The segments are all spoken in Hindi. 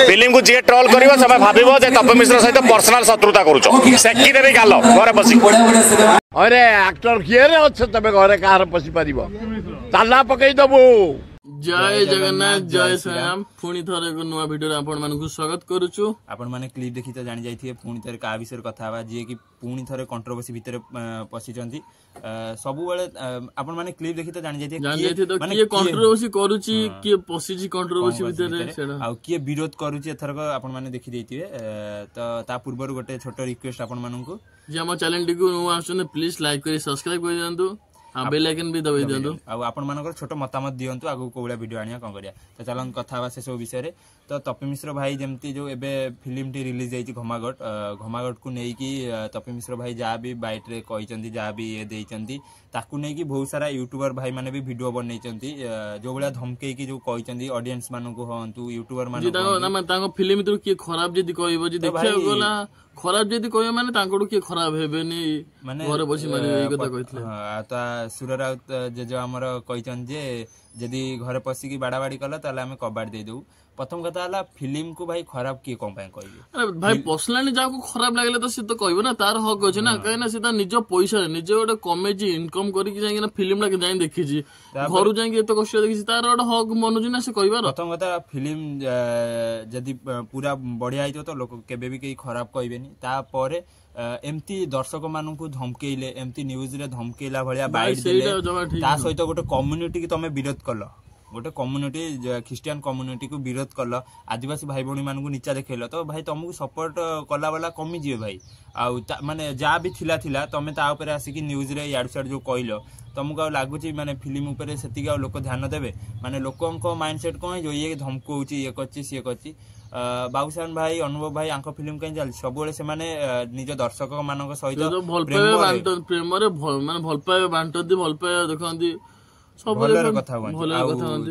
फिल्म को जी ट्रोल कर भाव तपन मिश्र सहित पर्सनाल शत्रुता करुच सेकी गाल घर बस अरे एक्टर किए रे अच्छे तबे घरे कार पसी पारिबो ताला पकई दबु। जय जगन्नाथ जय श्रीराम पुणी थरे को नुआ वीडियो रे आपण मानकु स्वागत करूछु। आपण माने क्लिप देखि त जानि जाइथिए पुणी थरे का विषय कथा बा जे कि पुणी थरे कंट्रोवर्सी भितरे पसिचंती सब बेले आपण माने क्लिप देखि त जानि जाइथिए तो किए कंट्रोवर्सी करूची किए पसिची कंट्रोवर्सी भितरे सेडा आ किए विरोध करूची एथरक आपण माने देखि देथिए त ता पूर्वर गोटे छोटो रिक्वेस्ट आपण मानकु जे हम चैनल टिकु नुआ आछन प्लीज लाइक करी सब्सक्राइब कर दियंतु हां बेल आइकन भी दबाई दियंतु आ आपण मानकर छोटो मतामत दियंतु आगु कोबला वीडियो आनिया कोन करिया त चलन कथा बा से सब विषय रे तो तपी मिश्र भाई जेमती जो एबे फिल्म टी रिलीज जाईची घमागट को नेई की तपी मिश्र भाई जा भी बाइट रे कहिचंती जा भी ए देइचंती ताकू नेई की बहुत सारा यूट्यूबर भाई माने भी वीडियो बनैचंती जो बळा धमके की जो कहिचंती ऑडियंस मानन को हंतु यूट्यूबर मान तांको फिल्म तो की खराब जदी कहबो जे देखिया गला खराब जदी कहबो माने तांकोडू की खराब हेबेनी माने घर बसी माने ए कथा कहितले ता सुर राउत जे जो हमर कहिचन जे जदी घर पसी की बाडाबाडी कला ताले हमें कबाड़ दे दउ। प्रथम कथा हला फिल्म को भाई खराब किए कोन पय कहबे अरे भाई पर्सनली जाको खराब लागले तो से तो कहबो ना तार हक अछि ना कहे ना से ता निज पैसा निज गोटे कमेजी इनकम करी कि जाई ना फिल्म ला जाई देखि छी घरु जाई एतो कष्ट देखि छी तार गोटे हक मनोजी ना से कहबा प्रथम कथा फिल्म जदी पूरा बढ़िया आइतो तो लोक केबे भी के खराब कहबेनी ता परे एमती दर्शक मानन को धमकेइले एमती न्यूज रे धमकेइला भलिया बाइट देले ता सहित गोटे कम्युनिटी की तमे विरोध कलो गोटे कम्युनिटी ख्रिस्टियन कम्युनिटी को विरोध कल आदिवासी भाई भौणी मान नीचा देखेल तो भाई तुमको सपोर्ट कला वाला कमी जीवे भाई आउ माने जा भी थिला तमे ता ऊपर आसिक न्यूज रे याड साइड जो कहलो तुमको लगुच माने फिल्म ऊपर सेतिक लोक ध्यान देबे माने लोकंको माइंडसेट कोन जो ये धमकौची ये करची सी करची बाबूसान भाई अनुभव भाई आंख फिल्म कहीं चल सब बेले से माने निज दर्शक मानक सहित प्रेम रे माने भल पाए बांटती भल पाए देखंती कथा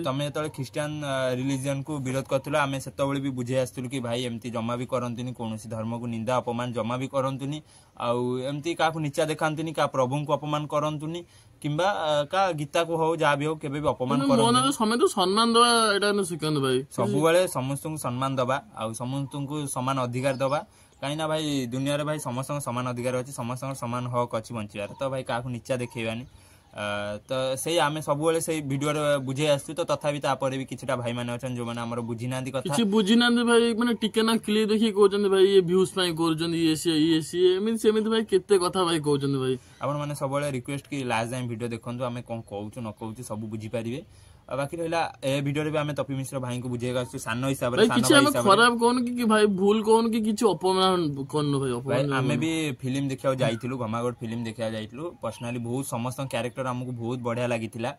तमे तो ख्रिस्टियन रिलीजन को विरोध करथिलो आमे सेतो बेले भी बुझे आस्तुल कि भाई एमती जमा भी करंतुनी कोनोसी धर्म को निंदा अपमान जमा भी करंतुनी आउ एमती का नीचा देखांतुनी का प्रभु को अपमान करंतुनी किंबा का गीता को हो जा भी हो केबे भी अपमान करंतुनी समय तो सम्मान दबा एटा न सिकंद भाई सब बेले समस्त को सम्मान दबा आउ समस्त को समान अधिकार दबा कहीं ना भाई दुनिया रे भाई समस्त समान अधिकार अछि समस्त समान हक अछि बंचियार तो भाई का नीचा देखेबानी तो से आमे सब बेले से वीडियो रे बुझे आसु तो तथापि तापर भी किछटा भाई माने अछन जो माने हमर बुझी नांदी कथा किछि बुझी नांदी भाई माने टिके ना क्लियर देखि कहउछन भाई ये व्यूज पाई करउछन ये सी मीन सेमित भाई केते कथा भाई कहउछन भाई आपण माने सब बेले रिक्वेस्ट की लास्ट टाइम वीडियो देखंतु आमे कोन कहउछु न कहउछु सब बुझी पारिबे बाकी रहला ए वीडियो रे भी हमें तपी मिश्र भाई को बुझेगा सानो हिसाब रे सानो भाई हिसाब खराब कोन की भाई भूल कोन की किछि अपमान कोन भाई अपमान हमें भी फिल्म देखिया जाइथिलु घमागड फिल्म देखिया जाइथिलु पर्सनली बहुत समस्त कैरेक्टर हमको बहुत बढ़िया लागिथिला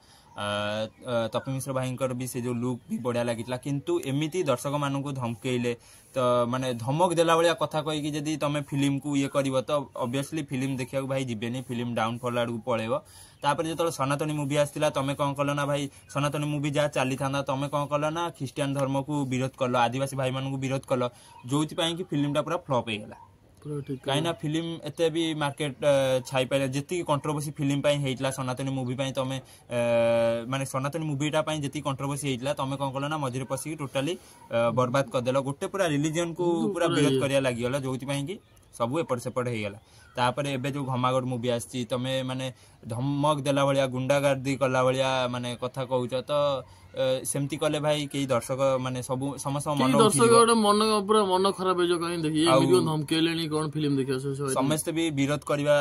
तपी मिश्र भाईंकर भी से जो लुक भी बढ़िया लागिथिला किंतु एमिति दर्शक मानन को धमकेइले तो माने धमक देला बलिया कथा कहि कि जदी तमे फिल्म को ये करबो तो ऑब्वियसली फिल्म देखिया भाई जिबेनी फिल्म डाउनफॉल आडू पळेबो तापर जो सनातनी मूवी आसला तमे कौन कल ना भाई सनातनी मूवी जहाँ चली था तमे कौन कल ना ख्रिस्टियन धर्म को विरोध कल आदिवासी भाई मान को विरोध कल जो कि फिल्म टा पूरा फ्लॉप होगला कहीं ना फिल्म एते भी मार्केट छाई पाइला जति कंट्रोवर्सी फिल्म पाई हेइतला सनातनी मूवी पाई तमे माने सनातनी मूवीटा पाई जति कंट्रोवर्सी हेइतला तमे कौन कल ना मझिरे पसी टोटली बर्बाद कर देला गोटे पूरा रिलीजन को पूरा विरोध करिया लागि गला जोति पाई कि सब एपट सेपट हेगला तापर एबे जो घमागड मूवी आछि तमे माने धमक देला बलिया गुंडागर्दी कला बलिया माने कथा कहउछ तो सेमती कले भाई केही दर्शक माने सब समस्त मन दर्शक मन पूरा मन खराब हे जो कहीं देखि ये वीडियो धमकेलेनी कोन फिल्म देखियो समस्त भी विरोध करबा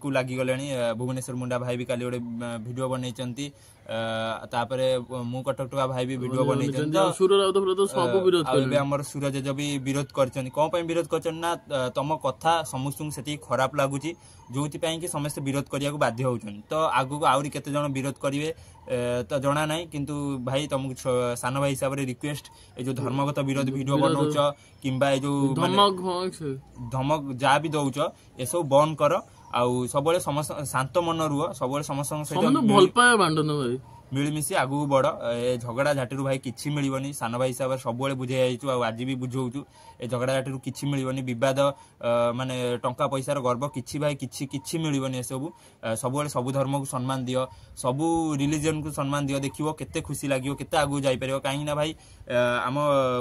को लागि गलेनी भुवनेश्वर मुंडा भाई भी काली ओडे वीडियो बनैचंती तापरे मु कटकटका भाई भी वीडियो बनैचंती सुर राउत तो सब विरोध करबे हमर सूरज जो भी विरोध करचन कोन पय विरोध करचन ना तम कथा समस्त सेती खराब लागुची जोति पय कि समस्त विरोध करिया को बाध्य होचन तो आगु को आउरी केते जण विरोध करिवे तो जना नहीं किंतु भाई तुमको सान भाई हिसाब रे रिक्वेस्ट ए जो धर्मगत विरोध वीडियो बनौच किंबा ए जो धमक जा भी दउच ए सब बंद कर आउ सबले समस्त शांत मन रुह सबले समस्त सहित भल पाए बांटन भाई मिलमिशी आगू बड़ ए झगड़ा झाटी भाई किछि मिलबनी सान भाई हिसाब से सब बुझे जाइछु आज भी बुझौछु ए झगड़ा झाटी किछि मिलबनी विवाद माने टंका पैसार गर्व किछि भाई किछि मिलबनी ए सब सब धर्म को सम्मान दियो सब रिलीजन को सम्मान दियो देखिवो केते खुशी लागियो केते आगू जाई परियो काहे ना भाई आम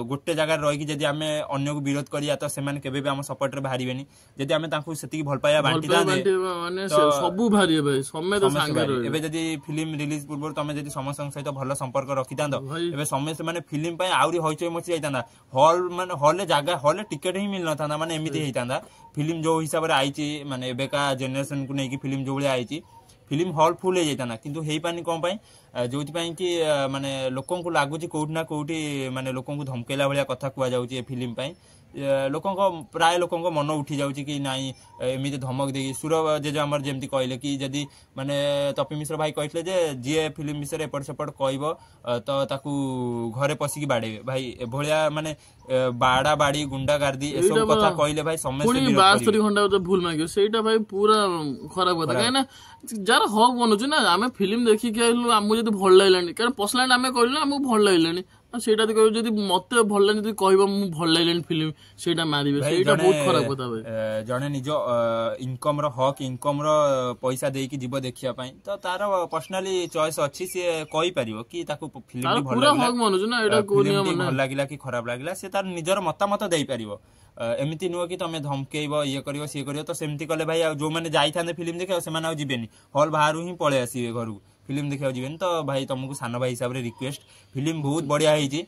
गोटे जगह रही जदि आम अन्य को विरोध करिया तो सेमाने केबे भी आम सपोर्ट रे बाहरिबेनी जदि आमे तांकु सेति भल पाया बांटी दाने माने सब भारी भाई समेत संगे रही एबे जदि फिल्म रिलीज पूर्व तमे जदि समस्त सहित भल संपर्क रखितांदो एबे समस्त माने फिल्म पय आउरी होइचय मची जाइतांदा हॉल माने हॉल जगह हॉल टिकट ही मिल नथांदा माने एमिति हेइतांदा फिल्म जो हिसाब रे आइची माने एबे का जनरेशन को नै कि फिल्म जो बळे आइची फिल्म हॉल फुल हो जाता ना किंतु हेई पानी कोन पय जो कि माने लोकन को लागुची कोउठ ना कोउठी माने लोकन को धमकेला भलिया कथा कुआ जाउची ए फिल्म पय लोकन को प्राय लोकन को मन उठी जाउची कि नाही एमिति धमक देगी सुर जे जो हमर जेमति कहले कि जदी माने तपी मिश्र भाई कहले जे जे फिल्म विषय एपट सेपट कहबो तो ताकू घरे पसिकी बाडेबे भाई ए भलिया माने बाड़ा बाड़ी गुंडा गर्दी ए सब कथा कहले भाई समस्त विरोध करियो 72 घंटा तो भूल मागियो सेटा भाई पूरा खराब कथा काहे ना जार हक बनउछ ना आमे फिल्म देखि के आइलु हमु जदी भल लागलानी कारण पर्सनली आमे कहलु ना हमु भल लागलानी सेटा तो कहबो जदी मते भल लागलानी जदी कहबो मु भल लागलानी फिल्म सेटा मारिबे सेटा बहुत खराब कथा भाई जने निजो इनकम रो हक इनकम रो पैसा देई कि जीव देखिया पई तो तार पर्सनली चॉइस अछि से कहि परिबो कि ताको फिल्म भी भल लागला पूरा हक बनउछ ना एटा को नियम ना भल लागिला कि खराब लागिला से तार निजर मतामत देई परिबो एमती नुह कि तुम धमकेब ये कर सी कर तो सेमती कले भाई जो मैंने जाइए फिल्म देखा से जीवेनि हॉल बाहर ही पलि आसवे घर को फिल्म देखा जीवेनि तो भाई तुमको सान भाई हिसाब से रिक्वेस्ट फिल्म बहुत बढ़िया है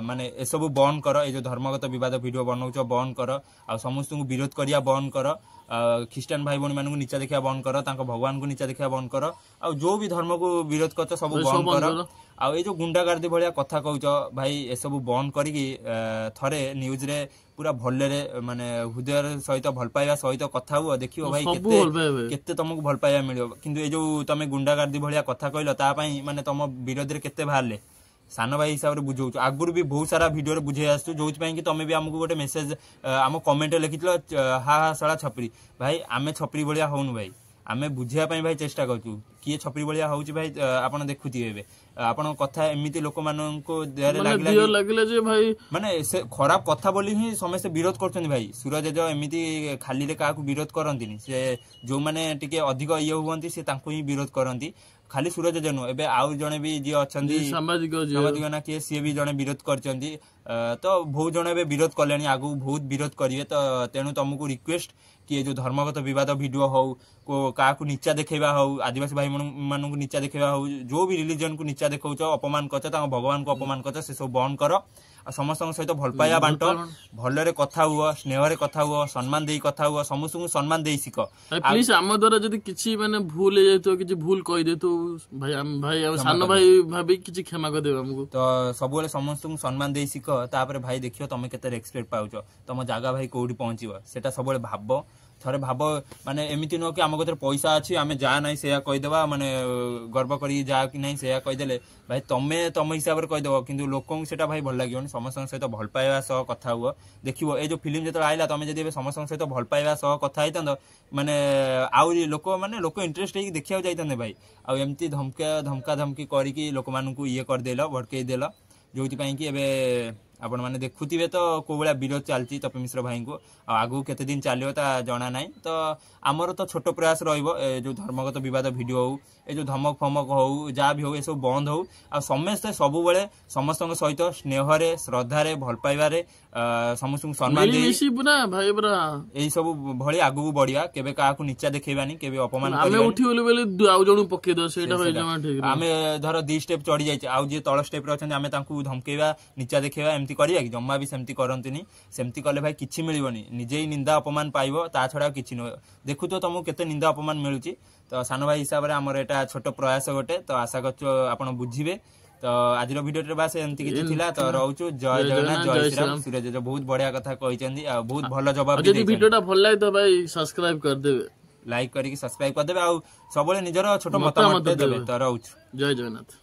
माने ए सब बंद कर ये जो धर्मगत विवाद वीडियो बनाऊच बंद कर आ समस्त को विरोध करिया बंद कर ख्रीस्टान भाई भौणी मानू नीचा देखा बंद कर भगवान को नीचा देखा बंद कर आ जो भी धर्म को विरोध कर सब बंद कर आ ये जो गुंडागर्दी भाया कथा कहूच भाई ए सब बंद करी थरे न्यूज रे पूरा भल्ले माने हृदय सहित भल पाइबा सहित कथा हुआ देखियो भाई केते तुमको भल पाइबा मिलियो किंतु ए जो तमे गुंडागर्दी भाया कथा कहलो ता पई माने तुम विरोध रे केते बाहरले सान भाई हिसाब से बुझाऊँ आगुरी भी बहुत सारा वीडियो बुझे आसु जो तुम भी आमको गोटे मेसेज आम कमेंट लिखिल हा सला छपरी भाई आमे छपरी भाया होनु भाई आमे बुझापी भाई चेष्टा करूँ किए छपरी भाया हूँ भाई आपन देखुए आपन कथा एमती लोक लगिला जे भाई माने से खराब कथा बोली ही समस्त विरोध करछन भाई सूरज जो एमती खाली रे काकू विरोध करंतिनी से जो माने टिके अधिक ये हुवंती से तांको ही विरोध करंती खाली सूरज जनु एबे आउ जने भी जे अछंदी सामाजिक ना किए सी भी जने विरोध करछंती तो बहुत जने एबे विरोध करलेनी आगु बहुत विरोध करिवे तो तेनु तुमको रिक्वेस्ट कि जो धर्मगत विवाद वीडियो हो को काकू नीचा देखेबा हो आदिवासी भाई मानू को नीचा देखेबा हो जो भी रिलीजन को नीचा देखौछ अपमान करछ ता भगवान को अपमान करछ से सब बंद कर समस्त सहित भल पाइबा बांट भलरे कथा हुआ स्नेहरे कथा हुआ सम्मान देई कथा हुआ समस्त को सम्मान देई सिख प्लीज आम द्वारा जदी किछि माने भूल हे जातो किछि भूल कहि देतो भाई भाई सान भाई भाभी किछि क्षमा कर देबा हमको तो सब बेले समस्त को सम्मान देई सिख तापर भाई देखियो तमे केते रेस्पेक्ट पाउछ तम जागा भाई कोडी पहुंचीबो सेटा सब बेले भाबो थरे भाव माने एमिति न कि आम कते पैसा अच्छी आम जा ना से कहीदेवा माने गर्व करी जा कि नहीं से कहीदेले भाई तमे तम हिसाब से कहीदेव किंतु लोक से भाई भल लगे समस्त सहित भल पाइबा सह कथा हुआ देखियो ए जो फिल्म जो आइला तुम जब समस्त सहित भल पाइबा सह कथा होता माने आउरी लोक माने लोक इंटरेस्ट है देखा जाते भाई आ एमती धमका धमकी करी लोक मानू ये करदेल भड़कई देल जो कि आपण मैंने देखुवे तो कौ भाया विरोध चलती तपी मिश्र भाई को आगू केते दिन चलो जना ना तो आमर तो छोट प्रयास रो धर्मगत विवाद वीडियो हो ए जो धमक फमक हो जहाँ भी हो सब बंद हो आ समस्ते सब बेले समस्त सहित स्नेहरे श्रद्धारे भल पाइबारे समस्त सम्मान यही सब भली आगू बढ़िया केबे काकू नीचा देखेबानी केबे अपमान आमे धर 2 स्टेप चढ़ी जाइए आउ जे तल स्टेप रे आमे तांकू धमकेबा नीचा देखेबा एमती करिया कि जम्मा भी सेमती करंतिनी सेमती कले भाई किछि मिलिबनी निजे ही निंदा अपमान पाइबो ता छडा किछि न देखु तो तुमको केते निंदा अपमान मिलुची तो सान भाई हिसाब से आमर एटा छोट प्रयास गोटे तो आशा कर आपण बुझिबे तो आज वीडियो बास एमती किछि थिला तो रहउछु जय जगन्नाथ जय श्री राम सूरज जो बहुत बढ़िया कथा कहिसेंदी आ बहुत भलो जवाब दे यदि वीडियोटा भल लागे तो भाई सब्सक्राइब कर देबे लाइक करी सब्सक्राइब कर देबे आ सबले निजर छोट मतामत दे देबे तो रहउछु जय जगन्नाथ।